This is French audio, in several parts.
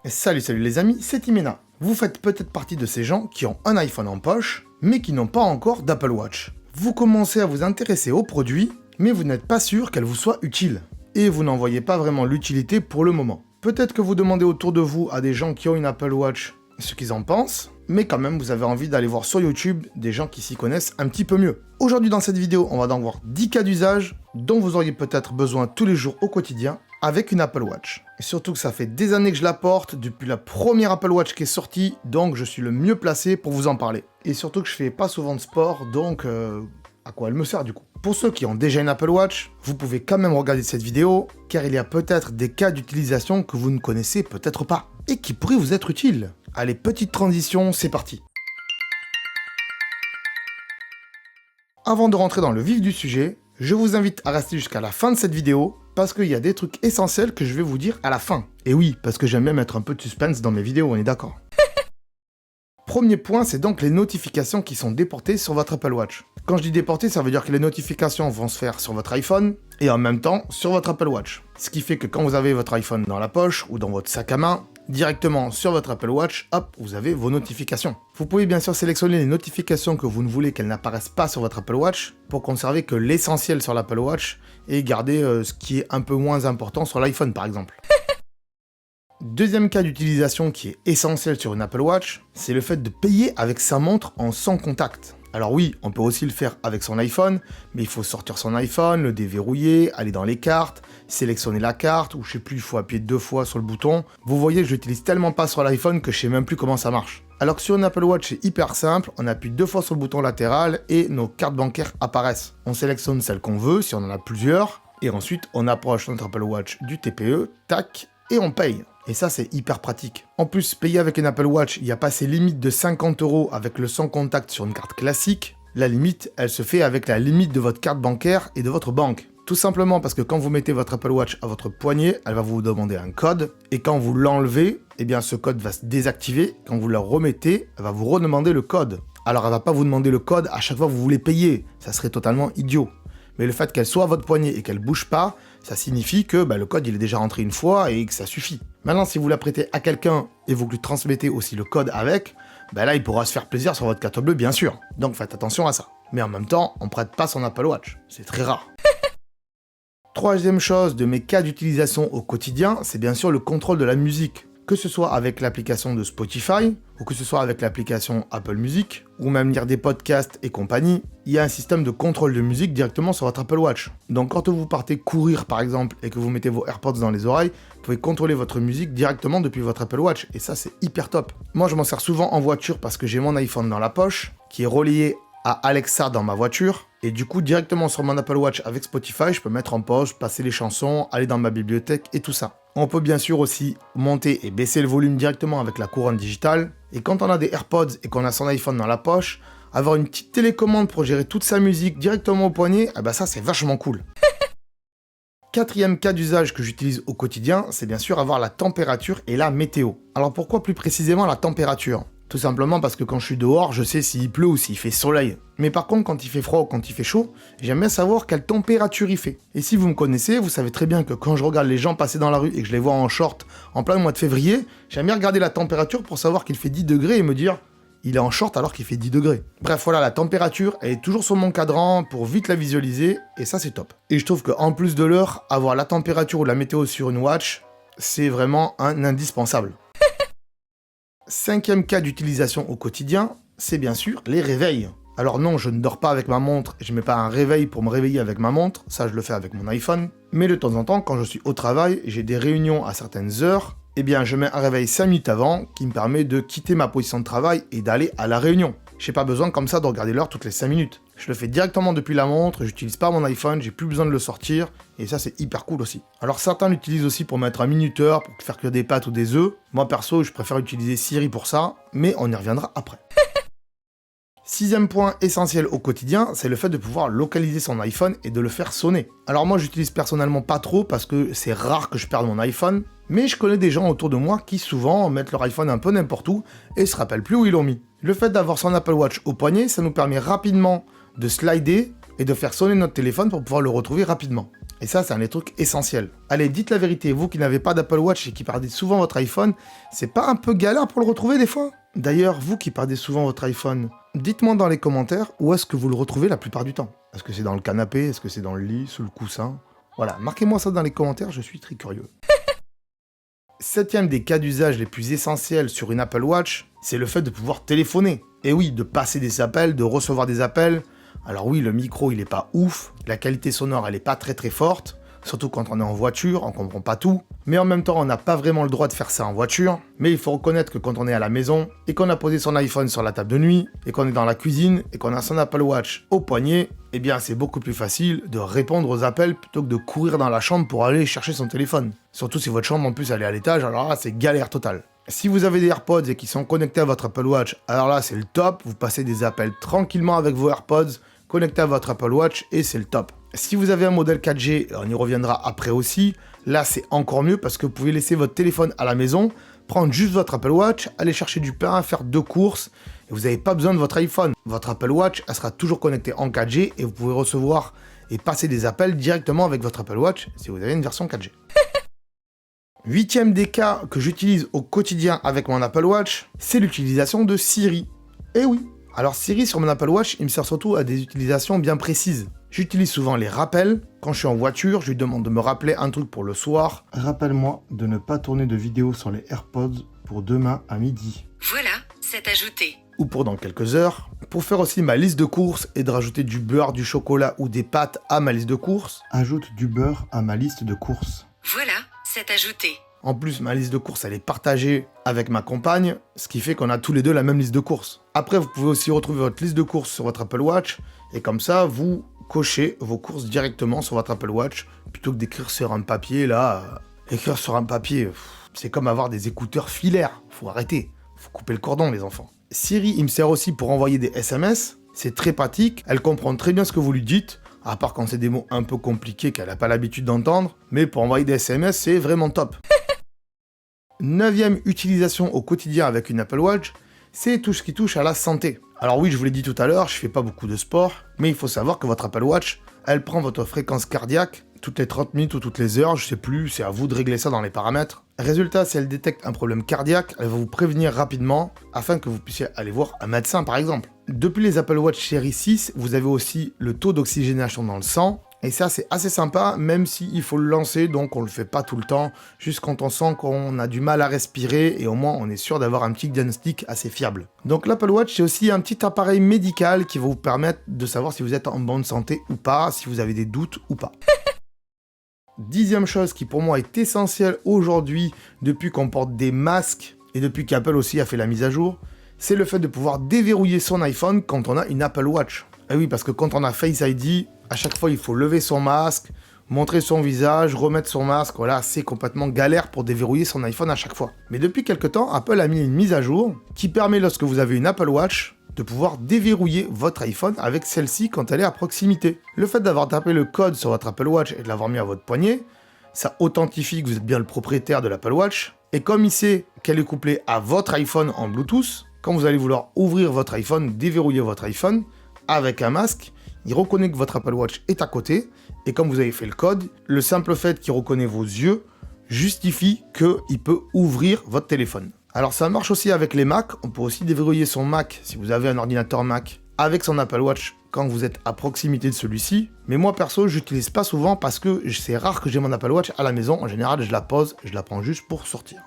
Salut les amis, c'est Imena. Vous faites peut-être partie de ces gens qui ont un iPhone en poche, mais qui n'ont pas encore d'Apple Watch. Vous commencez à vous intéresser aux produits, mais vous n'êtes pas sûr qu'elle vous soit utile. Et vous n'en voyez pas vraiment l'utilité pour le moment. Peut-être que vous demandez autour de vous à des gens qui ont une Apple Watch ce qu'ils en pensent, mais quand même vous avez envie d'aller voir sur YouTube des gens qui s'y connaissent un petit peu mieux. Aujourd'hui dans cette vidéo, on va donc voir 10 cas d'usage dont vous auriez peut-être besoin tous les jours au quotidien avec une Apple Watch. Et surtout que ça fait des années que je la porte, depuis la première Apple Watch qui est sortie, donc je suis le mieux placé pour vous en parler. Et surtout que je fais pas souvent de sport, donc à quoi elle me sert du coup. Pour ceux qui ont déjà une Apple Watch, vous pouvez quand même regarder cette vidéo, car il y a peut-être des cas d'utilisation que vous ne connaissez peut-être pas, et qui pourraient vous être utiles. Allez, petite transition, c'est parti. Avant de rentrer dans le vif du sujet, je vous invite à rester jusqu'à la fin de cette vidéo, parce qu'il y a des trucs essentiels que je vais vous dire à la fin. Et oui, parce que j'aime bien mettre un peu de suspense dans mes vidéos, on est d'accord. Premier point, c'est donc les notifications qui sont déportées sur votre Apple Watch. Quand je dis déportées, ça veut dire que les notifications vont se faire sur votre iPhone, et en même temps sur votre Apple Watch. Ce qui fait que quand vous avez votre iPhone dans la poche, ou dans votre sac à main, directement sur votre Apple Watch, hop, vous avez vos notifications. Vous pouvez bien sûr sélectionner les notifications que vous ne voulez qu'elles n'apparaissent pas sur votre Apple Watch, pour conserver que l'essentiel sur l'Apple Watch, et garder ce qui est un peu moins important sur l'iPhone par exemple. Deuxième cas d'utilisation qui est essentiel sur une Apple Watch, c'est le fait de payer avec sa montre en sans contact. Alors oui, on peut aussi le faire avec son iPhone, mais il faut sortir son iPhone, le déverrouiller, aller dans les cartes, sélectionner la carte, ou je sais plus, il faut appuyer 2 fois sur le bouton. Vous voyez, je l'utilise tellement pas sur l'iPhone que je sais même plus comment ça marche. Alors que sur une Apple Watch, c'est hyper simple, on appuie 2 fois sur le bouton latéral et nos cartes bancaires apparaissent. On sélectionne celle qu'on veut, si on en a plusieurs, et ensuite on approche notre Apple Watch du TPE, tac, et on paye. Et ça, c'est hyper pratique. En plus, payer avec une Apple Watch, il n'y a pas ces limites de 50 € avec le sans contact sur une carte classique. La limite, elle se fait avec la limite de votre carte bancaire et de votre banque. Tout simplement parce que quand vous mettez votre Apple Watch à votre poignet, elle va vous demander un code. Et quand vous l'enlevez, eh bien ce code va se désactiver. Quand vous la remettez, elle va vous redemander le code. Alors elle va pas vous demander le code à chaque fois que vous voulez payer. Ça serait totalement idiot. Mais le fait qu'elle soit à votre poignet et qu'elle bouge pas, ça signifie que le code il est déjà rentré une fois et que ça suffit. Maintenant, si vous la prêtez à quelqu'un et vous lui transmettez aussi le code avec, là il pourra se faire plaisir sur votre carte bleue bien sûr. Donc faites attention à ça. Mais en même temps, on prête pas son Apple Watch. C'est très rare. Troisième chose de mes cas d'utilisation au quotidien, c'est bien sûr le contrôle de la musique. Que ce soit avec l'application de Spotify, ou que ce soit avec l'application Apple Music, ou même lire des podcasts et compagnie, il y a un système de contrôle de musique directement sur votre Apple Watch. Donc quand vous partez courir par exemple, et que vous mettez vos AirPods dans les oreilles, vous pouvez contrôler votre musique directement depuis votre Apple Watch, et ça c'est hyper top. Moi je m'en sers souvent en voiture parce que j'ai mon iPhone dans la poche, qui est relié à Alexa dans ma voiture, et du coup directement sur mon Apple Watch avec Spotify, je peux mettre en pause, passer les chansons, aller dans ma bibliothèque et tout ça. On peut bien sûr aussi monter et baisser le volume directement avec la couronne digitale, et quand on a des AirPods et qu'on a son iPhone dans la poche, avoir une petite télécommande pour gérer toute sa musique directement au poignet, ça c'est vachement cool. Quatrième cas d'usage que j'utilise au quotidien, c'est bien sûr avoir la température et la météo. Alors pourquoi plus précisément la température ? Tout simplement parce que quand je suis dehors, je sais s'il pleut ou s'il fait soleil. Mais par contre, quand il fait froid ou quand il fait chaud, j'aime bien savoir quelle température il fait. Et si vous me connaissez, vous savez très bien que quand je regarde les gens passer dans la rue et que je les vois en short en plein mois de février, j'aime bien regarder la température pour savoir qu'il fait 10 degrés et me dire il est en short alors qu'il fait 10 degrés. Bref, voilà, la température, elle est toujours sur mon cadran pour vite la visualiser et ça c'est top. Et je trouve qu'en plus de l'heure, avoir la température ou la météo sur une watch, c'est vraiment un indispensable. Cinquième cas d'utilisation au quotidien, c'est bien sûr les réveils. Alors non, je ne dors pas avec ma montre et je mets pas un réveil pour me réveiller avec ma montre, ça je le fais avec mon iPhone. Mais de temps en temps, quand je suis au travail et j'ai des réunions à certaines heures, je mets un réveil 5 minutes avant qui me permet de quitter ma position de travail et d'aller à la réunion. J'ai pas besoin comme ça de regarder l'heure toutes les 5 minutes. Je le fais directement depuis la montre, j'utilise pas mon iPhone, j'ai plus besoin de le sortir, et ça c'est hyper cool aussi. Alors certains l'utilisent aussi pour mettre un minuteur, pour faire cuire des pâtes ou des œufs. Moi perso, je préfère utiliser Siri pour ça, mais on y reviendra après. Sixième point essentiel au quotidien, c'est le fait de pouvoir localiser son iPhone et de le faire sonner. Alors moi j'utilise personnellement pas trop parce que c'est rare que je perde mon iPhone, mais je connais des gens autour de moi qui souvent mettent leur iPhone un peu n'importe où et se rappellent plus où ils l'ont mis. Le fait d'avoir son Apple Watch au poignet, ça nous permet rapidement de slider et de faire sonner notre téléphone pour pouvoir le retrouver rapidement. Et ça, c'est un des trucs essentiels. Allez, dites la vérité, vous qui n'avez pas d'Apple Watch et qui perdez souvent votre iPhone, c'est pas un peu galère pour le retrouver des fois? D'ailleurs, vous qui perdez souvent votre iPhone, dites-moi dans les commentaires où est-ce que vous le retrouvez la plupart du temps. Est-ce que c'est dans le canapé? Est-ce que c'est dans le lit? Sous le coussin? Voilà, marquez-moi ça dans les commentaires, je suis très curieux. Septième des cas d'usage les plus essentiels sur une Apple Watch, c'est le fait de pouvoir téléphoner. Et oui, de passer des appels, de recevoir des appels. Alors oui, le micro, il est pas ouf, la qualité sonore, elle est pas très forte, surtout quand on est en voiture, on comprend pas tout. Mais en même temps, on n'a pas vraiment le droit de faire ça en voiture. Mais il faut reconnaître que quand on est à la maison, et qu'on a posé son iPhone sur la table de nuit, et qu'on est dans la cuisine, et qu'on a son Apple Watch au poignet, eh bien c'est beaucoup plus facile de répondre aux appels plutôt que de courir dans la chambre pour aller chercher son téléphone. Surtout si votre chambre en plus elle est à l'étage, alors là c'est galère totale. Si vous avez des AirPods et qui sont connectés à votre Apple Watch, alors là c'est le top, vous passez des appels tranquillement avec vos AirPods, connectés à votre Apple Watch et c'est le top. Si vous avez un modèle 4G, on y reviendra après aussi, là c'est encore mieux parce que vous pouvez laisser votre téléphone à la maison, prendre juste votre Apple Watch, aller chercher du pain, faire 2 courses, et vous n'avez pas besoin de votre iPhone. Votre Apple Watch, elle sera toujours connectée en 4G et vous pouvez recevoir et passer des appels directement avec votre Apple Watch si vous avez une version 4G. Huitième des cas que j'utilise au quotidien avec mon Apple Watch, c'est l'utilisation de Siri. Eh oui. Alors Siri sur mon Apple Watch, il me sert surtout à des utilisations bien précises. J'utilise souvent les rappels. Quand je suis en voiture, je lui demande de me rappeler un truc pour le soir. Rappelle-moi de ne pas tourner de vidéo sur les AirPods pour demain à midi. Voilà, c'est ajouté. Ou pour dans quelques heures. Pour faire aussi ma liste de courses et de rajouter du beurre, du chocolat ou des pâtes à ma liste de courses. Ajoute du beurre à ma liste de courses. Voilà, c'est ajouté. En plus, ma liste de courses, elle est partagée avec ma compagne, ce qui fait qu'on a tous les deux la même liste de courses. Après, vous pouvez aussi retrouver votre liste de courses sur votre Apple Watch, et comme ça, vous cochez vos courses directement sur votre Apple Watch, plutôt que d'écrire sur un papier, là. Écrire sur un papier, c'est comme avoir des écouteurs filaires. Faut arrêter, faut couper le cordon, les enfants. Siri, il me sert aussi pour envoyer des SMS, c'est très pratique, elle comprend très bien ce que vous lui dites, à part quand c'est des mots un peu compliqués qu'elle n'a pas l'habitude d'entendre, mais pour envoyer des SMS, c'est vraiment top. Neuvième utilisation au quotidien avec une Apple Watch, c'est tout ce qui touche à la santé. Alors oui, je vous l'ai dit tout à l'heure, je fais pas beaucoup de sport, mais il faut savoir que votre Apple Watch, elle prend votre fréquence cardiaque toutes les 30 minutes ou toutes les heures, je sais plus, c'est à vous de régler ça dans les paramètres. Résultat, si elle détecte un problème cardiaque, elle va vous prévenir rapidement afin que vous puissiez aller voir un médecin par exemple. Depuis les Apple Watch série 6, vous avez aussi le taux d'oxygénation dans le sang. Et ça, c'est assez sympa, même s'il faut le lancer, donc on le fait pas tout le temps, juste quand on sent qu'on a du mal à respirer, et au moins on est sûr d'avoir un petit diagnostic assez fiable. Donc l'Apple Watch, c'est aussi un petit appareil médical qui va vous permettre de savoir si vous êtes en bonne santé ou pas, si vous avez des doutes ou pas. Dixième chose qui pour moi est essentielle aujourd'hui, depuis qu'on porte des masques, et depuis qu'Apple aussi a fait la mise à jour, c'est le fait de pouvoir déverrouiller son iPhone quand on a une Apple Watch. Et oui, parce que quand on a Face ID, à chaque fois il faut lever son masque, montrer son visage, remettre son masque, voilà, c'est complètement galère pour déverrouiller son iPhone à chaque fois. Mais depuis quelques temps, Apple a mis une mise à jour qui permet, lorsque vous avez une Apple Watch, de pouvoir déverrouiller votre iPhone avec celle-ci quand elle est à proximité. Le fait d'avoir tapé le code sur votre Apple Watch et de l'avoir mis à votre poignet, ça authentifie que vous êtes bien le propriétaire de l'Apple Watch, et comme il sait qu'elle est couplée à votre iPhone en Bluetooth, quand vous allez vouloir ouvrir votre iPhone, déverrouiller votre iPhone, avec un masque, il reconnaît que votre Apple Watch est à côté, et comme vous avez fait le code, le simple fait qu'il reconnaît vos yeux justifie qu'il peut ouvrir votre téléphone. Alors ça marche aussi avec les Mac, on peut aussi déverrouiller son Mac si vous avez un ordinateur Mac avec son Apple Watch quand vous êtes à proximité de celui-ci, mais moi perso j'utilise pas souvent parce que c'est rare que j'ai mon Apple Watch à la maison, en général je la pose, je la prends juste pour sortir.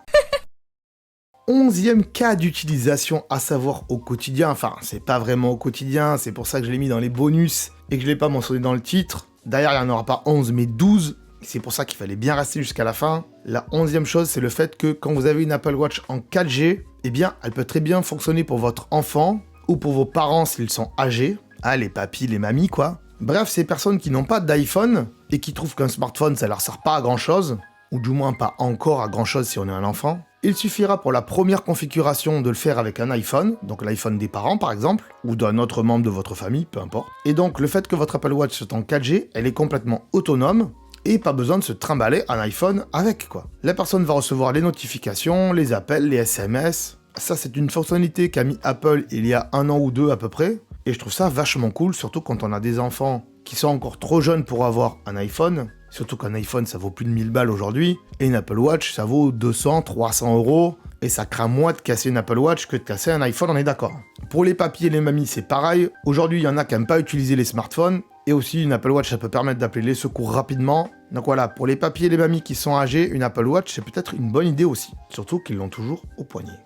11e cas d'utilisation à savoir au quotidien, enfin c'est pas vraiment au quotidien, c'est pour ça que je l'ai mis dans les bonus et que je l'ai pas mentionné dans le titre. D'ailleurs il n'y en aura pas 11 mais 12, c'est pour ça qu'il fallait bien rester jusqu'à la fin. La 11e chose c'est le fait que quand vous avez une Apple Watch en 4G, eh bien elle peut très bien fonctionner pour votre enfant ou pour vos parents s'ils sont âgés, les papis, les mamies quoi. Bref, ces personnes qui n'ont pas d'iPhone et qui trouvent qu'un smartphone ça leur sert pas à grand chose, ou du moins pas encore à grand chose si on est un enfant, il suffira pour la première configuration de le faire avec un iPhone, donc l'iPhone des parents par exemple, ou d'un autre membre de votre famille, peu importe. Et donc le fait que votre Apple Watch soit en 4G, elle est complètement autonome, et pas besoin de se trimballer un iPhone avec quoi. La personne va recevoir les notifications, les appels, les SMS. Ça c'est une fonctionnalité qu'a mis Apple il y a 1 an ou 2 à peu près, et je trouve ça vachement cool, surtout quand on a des enfants qui sont encore trop jeunes pour avoir un iPhone. Surtout qu'un iPhone, ça vaut plus de 1000 balles aujourd'hui. Et une Apple Watch, ça vaut 200, 300 euros. Et ça craint moins de casser une Apple Watch que de casser un iPhone, on est d'accord. Pour les papis et les mamies, c'est pareil. Aujourd'hui, il y en a qui n'aiment pas utiliser les smartphones. Et aussi, une Apple Watch, ça peut permettre d'appeler les secours rapidement. Donc voilà, pour les papis et les mamies qui sont âgés, une Apple Watch, c'est peut-être une bonne idée aussi. Surtout qu'ils l'ont toujours au poignet.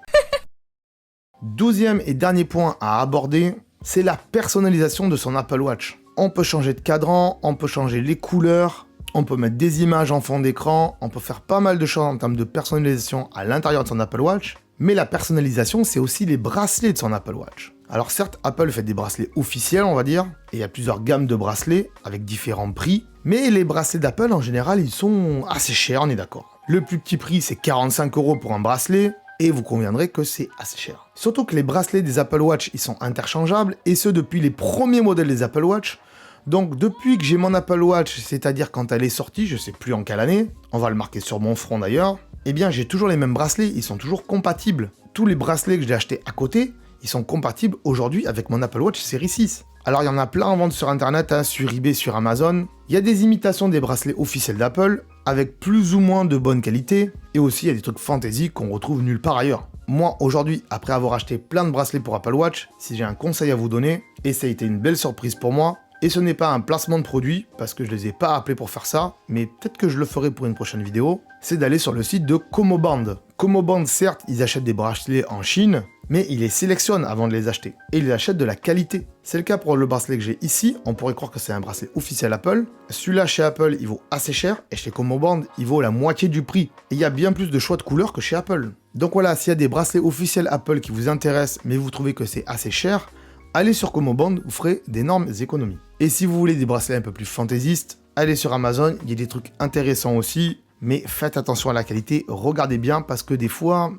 12e et dernier point à aborder, c'est la personnalisation de son Apple Watch. On peut changer de cadran, on peut changer les couleurs, on peut mettre des images en fond d'écran, on peut faire pas mal de choses en termes de personnalisation à l'intérieur de son Apple Watch. Mais la personnalisation, c'est aussi les bracelets de son Apple Watch. Alors certes, Apple fait des bracelets officiels, on va dire, et il y a plusieurs gammes de bracelets avec différents prix, mais les bracelets d'Apple, en général, ils sont assez chers, on est d'accord. Le plus petit prix, c'est 45 € pour un bracelet, et vous conviendrez que c'est assez cher. Surtout que les bracelets des Apple Watch, ils sont interchangeables, et ce depuis les premiers modèles des Apple Watch. Donc depuis que j'ai mon Apple Watch, c'est-à-dire quand elle est sortie, je sais plus en quelle année, on va le marquer sur mon front d'ailleurs, eh bien j'ai toujours les mêmes bracelets, ils sont toujours compatibles. Tous les bracelets que j'ai achetés à côté, ils sont compatibles aujourd'hui avec mon Apple Watch série 6. Alors il y en a plein en vente sur internet, sur eBay, sur Amazon. Il y a des imitations des bracelets officiels d'Apple, avec plus ou moins de bonne qualité, et aussi il y a des trucs fantasy qu'on retrouve nulle part ailleurs. Moi aujourd'hui, après avoir acheté plein de bracelets pour Apple Watch, si j'ai un conseil à vous donner, et ça a été une belle surprise pour moi, et ce n'est pas un placement de produit, parce que je les ai pas appelés pour faire ça, mais peut-être que je le ferai pour une prochaine vidéo, c'est d'aller sur le site de Comoband. Comoband, certes, ils achètent des bracelets en Chine, mais ils les sélectionnent avant de les acheter. Et ils achètent de la qualité. C'est le cas pour le bracelet que j'ai ici, on pourrait croire que c'est un bracelet officiel Apple. Celui-là chez Apple, il vaut assez cher, et chez Comoband, il vaut la moitié du prix. Et il y a bien plus de choix de couleurs que chez Apple. Donc voilà, s'il y a des bracelets officiels Apple qui vous intéressent, mais vous trouvez que c'est assez cher, allez sur Comoband, vous ferez d'énormes économies. Et si vous voulez des bracelets un peu plus fantaisistes, allez sur Amazon, il y a des trucs intéressants aussi, mais faites attention à la qualité, regardez bien, parce que des fois,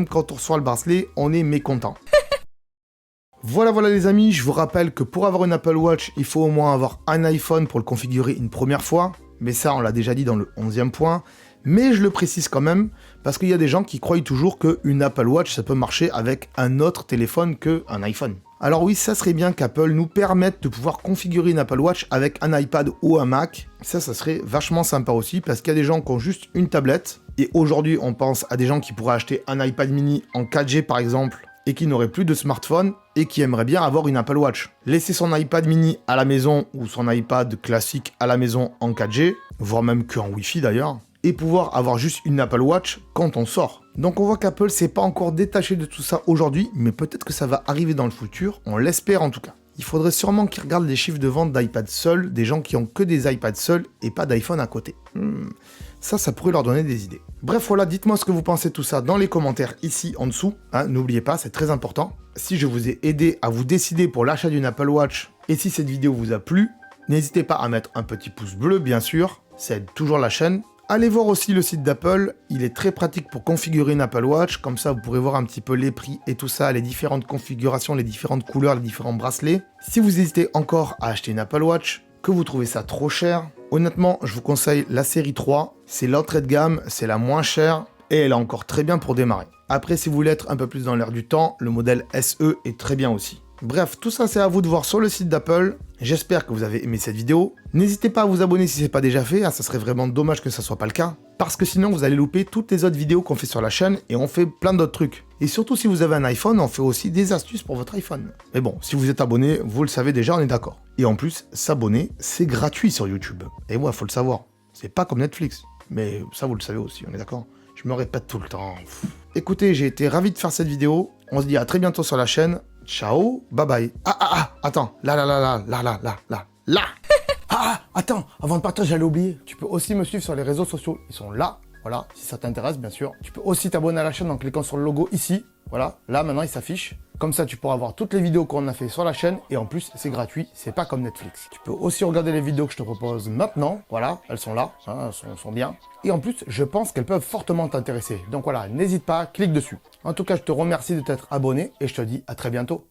quand on reçoit le bracelet, on est mécontent. Voilà les amis, je vous rappelle que pour avoir une Apple Watch, il faut au moins avoir un iPhone pour le configurer une première fois, mais ça on l'a déjà dit dans le 11e point, mais je le précise quand même, parce qu'il y a des gens qui croient toujours qu'une Apple Watch, ça peut marcher avec un autre téléphone qu'un iPhone. Alors oui, ça serait bien qu'Apple nous permette de pouvoir configurer une Apple Watch avec un iPad ou un Mac. Ça serait vachement sympa aussi, parce qu'il y a des gens qui ont juste une tablette, et aujourd'hui on pense à des gens qui pourraient acheter un iPad mini en 4G par exemple, et qui n'auraient plus de smartphone, et qui aimeraient bien avoir une Apple Watch. Laisser son iPad mini à la maison, ou son iPad classique à la maison en 4G, voire même qu'en Wi-Fi d'ailleurs, et pouvoir avoir juste une Apple Watch quand on sort. Donc on voit qu'Apple s'est pas encore détaché de tout ça aujourd'hui, mais peut-être que ça va arriver dans le futur, on l'espère en tout cas. Il faudrait sûrement qu'ils regardent les chiffres de vente d'iPad seuls, des gens qui ont que des iPads seuls et pas d'iPhone à côté. Ça pourrait leur donner des idées. Bref voilà, dites-moi ce que vous pensez de tout ça dans les commentaires ici en dessous. N'oubliez pas, c'est très important. Si je vous ai aidé à vous décider pour l'achat d'une Apple Watch, et si cette vidéo vous a plu, n'hésitez pas à mettre un petit pouce bleu bien sûr, ça aide toujours la chaîne. Allez voir aussi le site d'Apple, il est très pratique pour configurer une Apple Watch, comme ça vous pourrez voir un petit peu les prix et tout ça, les différentes configurations, les différentes couleurs, les différents bracelets. Si vous hésitez encore à acheter une Apple Watch, que vous trouvez ça trop cher, honnêtement je vous conseille la série 3, c'est l'entrée de gamme, c'est la moins chère, et elle est encore très bien pour démarrer. Après si vous voulez être un peu plus dans l'air du temps, le modèle SE est très bien aussi. Bref, tout ça c'est à vous de voir sur le site d'Apple. J'espère que vous avez aimé cette vidéo. N'hésitez pas à vous abonner si ce n'est pas déjà fait, ça serait vraiment dommage que ça soit pas le cas. Parce que sinon vous allez louper toutes les autres vidéos qu'on fait sur la chaîne et on fait plein d'autres trucs. Et surtout si vous avez un iPhone, on fait aussi des astuces pour votre iPhone. Mais bon, si vous êtes abonné, vous le savez déjà, on est d'accord. Et en plus, s'abonner, c'est gratuit sur YouTube. Et ouais, faut le savoir. C'est pas comme Netflix. Mais ça vous le savez aussi, on est d'accord. Je me répète tout le temps. Écoutez, j'ai été ravi de faire cette vidéo. On se dit à très bientôt sur la chaîne. Ciao, bye bye. Attends, là. Attends, avant de partir, j'allais oublier. Tu peux aussi me suivre sur les réseaux sociaux. Ils sont là, voilà, si ça t'intéresse, bien sûr. Tu peux aussi t'abonner à la chaîne en cliquant sur le logo ici. Voilà, là, maintenant, il s'affiche. Comme ça, tu pourras voir toutes les vidéos qu'on a fait sur la chaîne. Et en plus, c'est gratuit, c'est pas comme Netflix. Tu peux aussi regarder les vidéos que je te propose maintenant. Voilà, elles sont là, elles sont bien. Et en plus, je pense qu'elles peuvent fortement t'intéresser. Donc voilà, n'hésite pas, clique dessus. En tout cas, je te remercie de t'être abonné et je te dis à très bientôt.